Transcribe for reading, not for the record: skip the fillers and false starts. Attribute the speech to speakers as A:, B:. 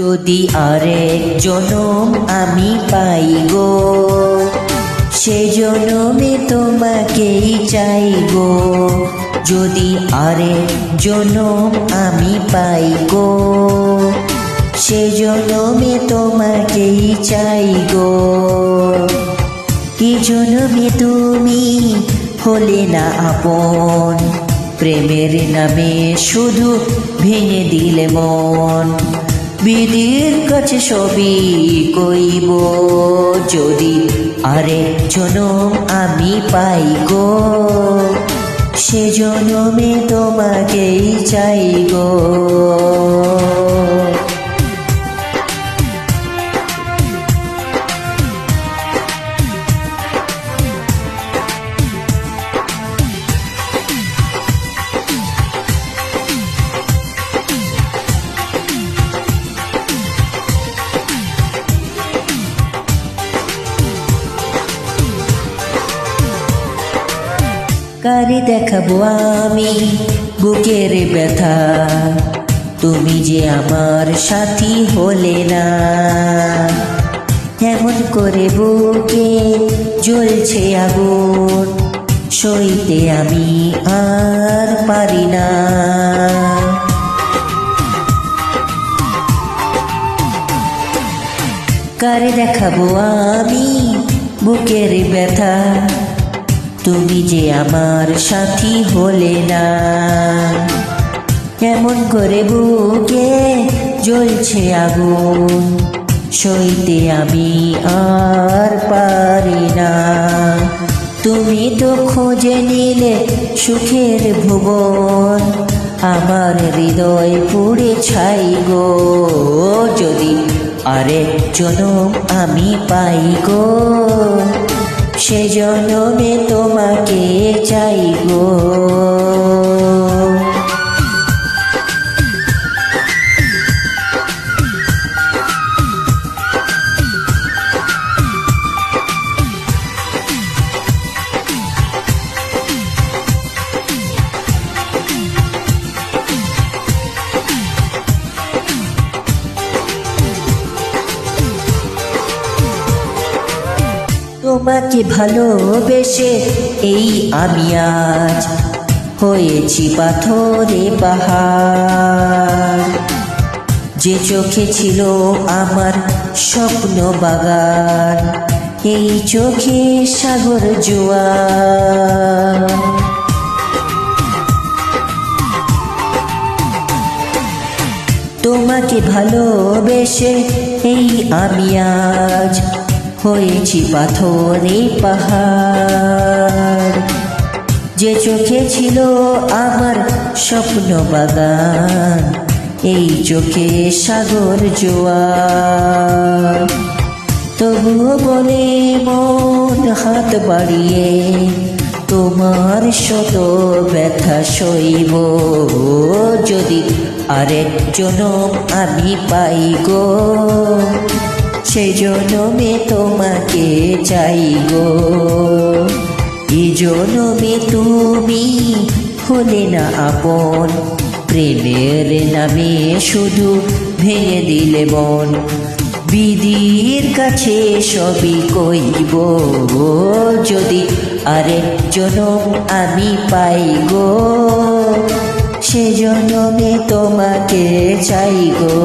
A: যদি আরেক জনম আমি পাই গো, সে জনমে তোমাকেই চাই গো। যদি আরেক জনম আমি পাই গো, সে জনমে তোমাকেই চাই গো। কি জনমে তুমি হলে না আপন, প্রেমের নামে শুধু ভেঙে দিলে মন। বিধির কাছে সবই কইব, যদি আরেক জনম আমি পাই গো, সে জনমে তোমাকেই চাই গো। কারে দেখাবো আমি বুকের ব্যথা, তুমি যে আমার সাথী হলে না। এমন করে বুকে জ্বলছে আগুন, সইতে আমি আর পারি না। কারে দেখাবো আমি বুকের ব্যথা, তুমি যে আমার সাথী হলে না। এমন করে বুকে জ্বলছে আগুন, সইতে আমি আর পারি না। তুমি তো খোঁজে নিলে সুখের ভুবন, আমার হৃদয় পুড়ে ছাই গো। যদি আরেক জনম আমি পাই গো, সে জনমে তোমাকে চাই গো। তোমাকে ভালোবেসে এই আমি আজ হয়েছি পাথরে পাহাড়। যে চোখে ছিল আমার স্বপ্ন বাগান, এই চোখে সাগর জোয়ার। তোমাকে ভালোবেসে এই আমি আজ হয়েছি পাথরে পাহাড়। যে চোখে ছিল আমার স্বপ্ন বাগান, এই চোখে সাগর জোয়ার। তবুও বলে মন হাত বাড়িয়ে, তোমার শত ব্যথা সইব। যদি আরেক জনম আমি পাই গো, সে জনমে তোমাকে চাই গো। এ জনমে তুমি হলে না আপন, প্রেমের নামে শুধু ভেঙে দিলে মন। বিধির কাছে সবই কইব, যদি আরেক জনম আমি পাই গো, সে জনমে তোমাকে চাই গো।